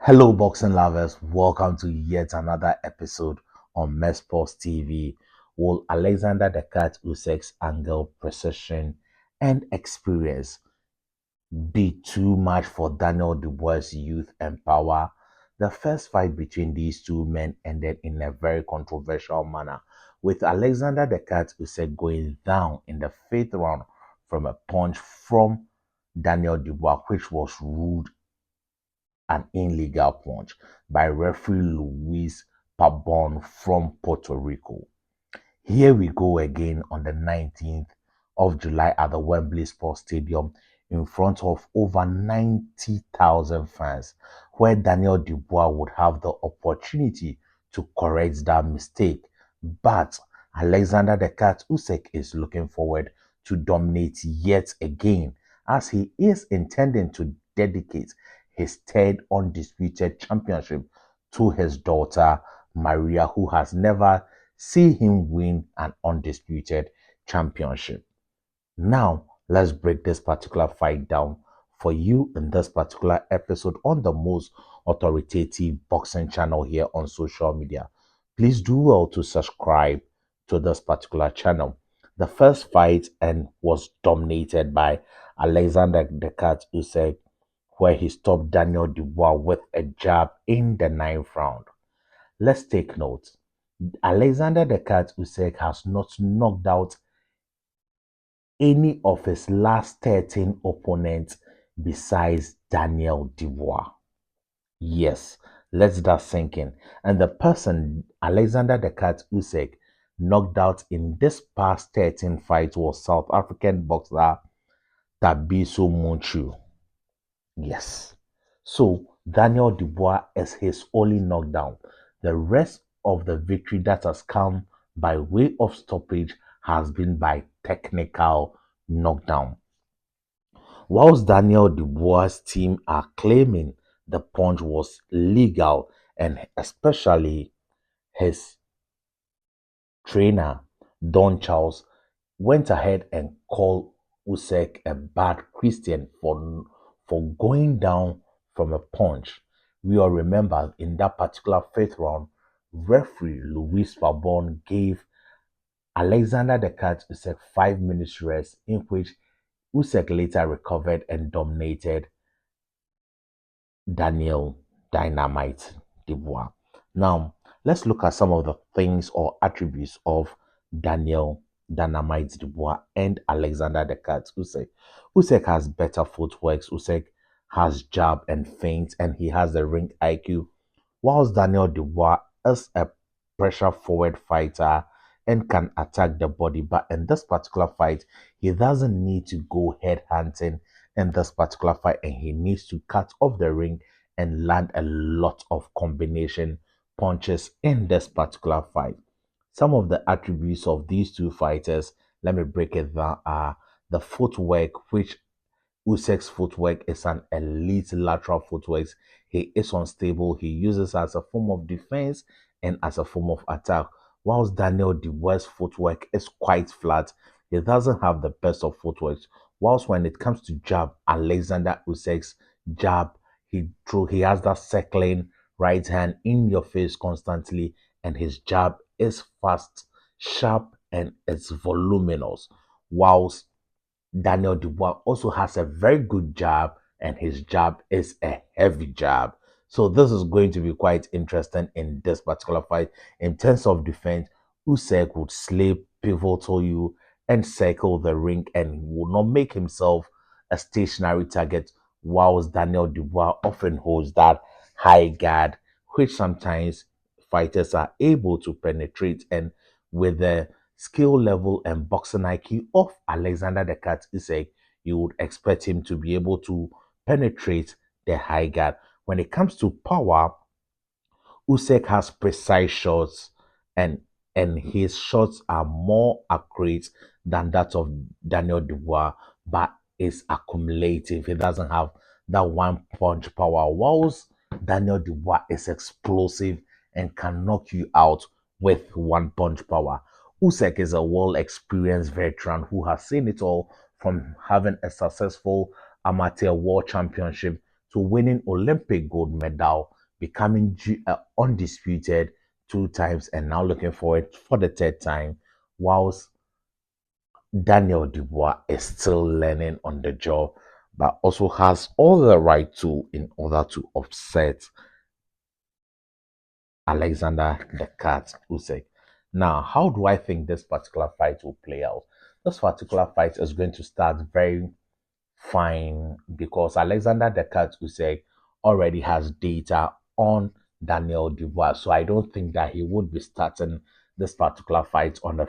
Hello, boxing lovers. Welcome to yet another episode on Sports TV. Will Alexander the Cat Usyk's angle, precision, and experience be too much for Daniel Dubois' youth and power? The first fight between these two men ended in a very controversial manner, with Alexander the Cat Usyk going down in the fifth round from a punch from Daniel Dubois, which was ruled an illegal punch by referee Luis Pabon from Puerto Rico. Here we go again on the 19th of July at the Wembley Sports Stadium in front of over 90,000 fans, where Daniel Dubois would have the opportunity to correct that mistake. But Alexander the Cat Usyk is looking forward to dominate yet again, as he is intending to dedicate his third undisputed championship to his daughter Maria, who has never see him win an undisputed championship. Now, let's break this particular fight down for you in this particular episode on the most authoritative boxing channel here on social media. Please do well to subscribe to this particular channel. The first fight and was dominated by Alexander the Cat Usyk, where he stopped Daniel Dubois with a jab in the ninth round. Let's take note. Alexander the Cat Usyk has not knocked out any of his last 13 opponents besides Daniel Dubois. Yes, let that sink in. And the person Alexander the Cat Usyk knocked out in this past 13 fights was South African boxer Tabiso Munchu. Yes. So Daniel Dubois is his only knockdown. The rest of the victory that has come by way of stoppage has been by technical knockdown. Whilst Daniel Dubois' team are claiming the punch was legal, and especially his trainer, Don Charles, went ahead and called Usyk a bad Christian for going down from a punch. We all remember in that particular fifth round, referee Luis Fabon gave Alexander the Cat Usyk 5 minutes rest, in which Usyk later recovered and dominated Daniel Dynamite Dubois. Now, let's look at some of the things or attributes of Daniel Dynamite Dubois and Alexander the Cat Usyk. Usyk has better footwork. Usyk has jab and feint, and he has the ring IQ. Whilst Daniel Dubois is a pressure forward fighter and can attack the body, but in this particular fight, he doesn't need to go head hunting in this particular fight, and he needs to cut off the ring and land a lot of combination punches in this particular fight. Some of the attributes of these two fighters, let me break it down, are the footwork, which Usyk's footwork is an elite lateral footwork. He is unstable. He uses as a form of defense and as a form of attack. Whilst Daniel Dubois' footwork is quite flat, he doesn't have the best of footwork. Whilst when it comes to jab, Alexander Usyk's jab, he has that circling right hand in your face constantly, and his jab is fast, sharp, and it's voluminous. Whilst Daniel Dubois also has a very good jab, and his jab is a heavy jab. So this is going to be quite interesting in this particular fight. In terms of defense, Usyk would slip, pivotal you, and circle the ring, and he will not make himself a stationary target, whilst Daniel Dubois often holds that high guard, which sometimes fighters are able to penetrate. And with the skill level and boxing IQ of Alexander the Cat Usyk, you would expect him to be able to penetrate the high guard. When it comes to power, Usyk has precise shots, and his shots are more accurate than that of Daniel Dubois, but is accumulative. He doesn't have that one punch power. Whilst Daniel Dubois is explosive and can knock you out with one punch power. Usyk is a well-experienced veteran who has seen it all, from having a successful amateur world championship to winning Olympic gold medal, becoming undisputed 2 times, and now looking forward for the third time, whilst Daniel Dubois is still learning on the job, but also has all the right to in order to upset Alexander the Cat Usyk. Now, how do I think this particular fight will play out? This particular fight is going to start very fine because Alexander the Cat Usyk already has data on Daniel Dubois, so I don't think that he would be starting this particular fight on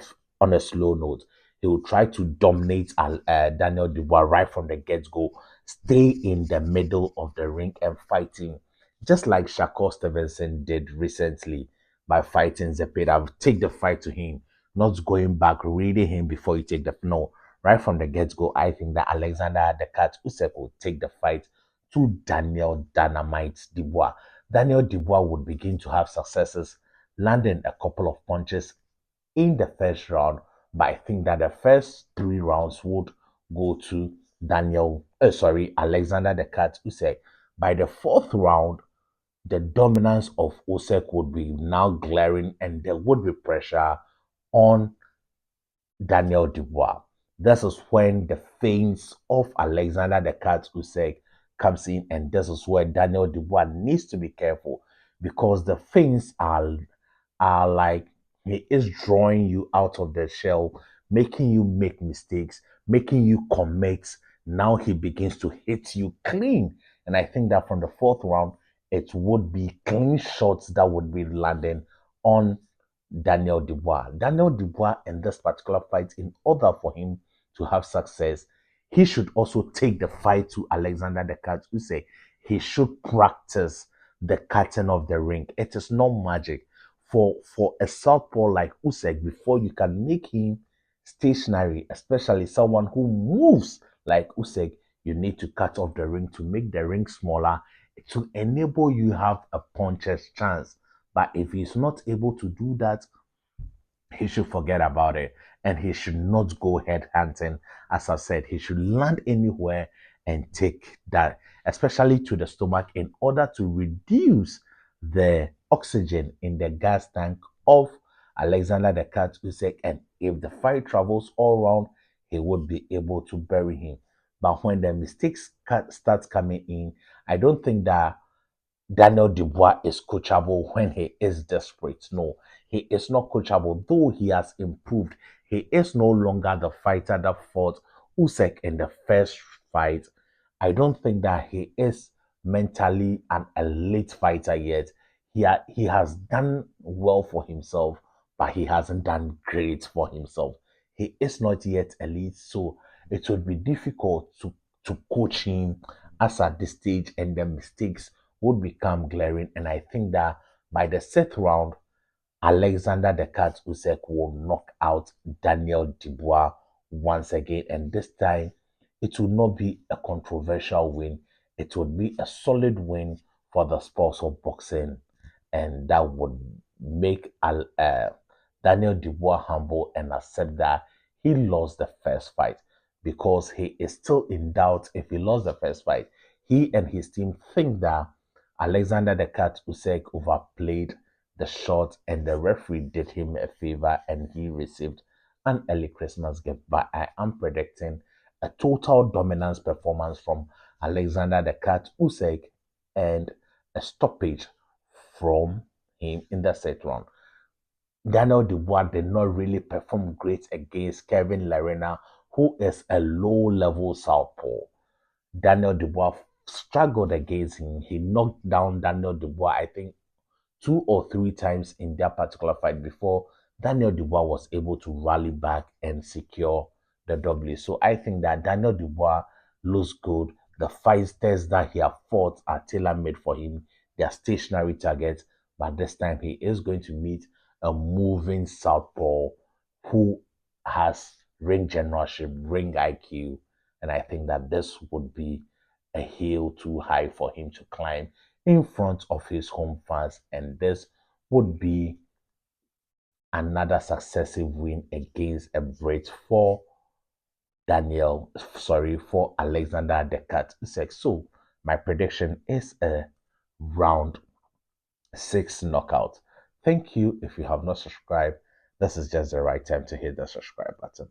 a slow note. He will try to dominate Daniel Dubois right from the get go, stay in the middle of the ring and fighting, just like Shakur Stevenson did recently by fighting Zepeda. Take the fight to him, not going back, reading him before you take the no. Right from the get go, I think that Alexander the Cat Usyk will take the fight to Daniel Dynamite Dubois. Daniel Dubois would begin to have successes, landing a couple of punches in the first round, but I think that the first 3 rounds would go to Alexander the Cat Usyk. By the fourth round, the dominance of Usyk would be now glaring, and there would be pressure on Daniel Dubois. This is when the feints of Alexander the Cat Usyk comes in, and this is where Daniel Dubois needs to be careful because the feints are like he is drawing you out of the shell, making you make mistakes, making you commit. Now he begins to hit you clean. And I think that from the fourth round, it would be clean shots that would be landing on Daniel Dubois. Daniel Dubois in this particular fight, in order for him to have success, he should also take the fight to Alexander the Cat Usyk. He should practice the cutting of the ring. It is not magic for a southpaw like Usyk, before you can make him stationary, especially someone who moves like Usyk, you need to cut off the ring to make the ring smaller to enable you have a puncher's chance. But if he's not able to do that, he should forget about it and he should not go head hunting. As I said, he should land anywhere and take that, especially to the stomach, in order to reduce the oxygen in the gas tank of Alexander the Cat Usyk. And if the fight travels all around, he would be able to bury him. But when the mistakes start coming in, I don't think that Daniel Dubois is coachable when he is desperate. No, he is not coachable, though he has improved. He is no longer the fighter that fought Usyk in the first fight. I don't think that he is mentally an elite fighter yet. He has done well for himself, but he hasn't done great for himself. He is not yet elite, so it would be difficult to coach him as at this stage, and the mistakes would become glaring. And I think that by the 6th round, Alexander the Cat Usyk will knock out Daniel Dubois once again. And this time, it will not be a controversial win. It would be a solid win for the sports of boxing. And that would make Daniel Dubois humble and accept that he lost the first fight, because he is still in doubt. If he lost the first fight, he and his team think that Alexander the Cat Usyk overplayed the shot and the referee did him a favor and he received an early Christmas gift. But I am predicting a total dominance performance from Alexander the Cat Usyk and a stoppage from him in the 6th round. Daniel Dubois did not really perform great against Kevin Lerena, who is a low-level southpaw. Daniel Dubois struggled against him. He knocked down Daniel Dubois, I think, 2 or 3 times in that particular fight before Daniel Dubois was able to rally back and secure the W. So I think that Daniel Dubois looks good. The fighters that he has fought are tailor-made for him. They are stationary targets, but this time he is going to meet a moving southpaw who has ring generalship, ring IQ, and I think that this would be a hill too high for him to climb in front of his home fans, and this would be another successive win against a Brit for Alexander the Cat Usyk. So My prediction is a round 6 knockout. Thank you. If you have not subscribed, this is just the right time to hit the subscribe button.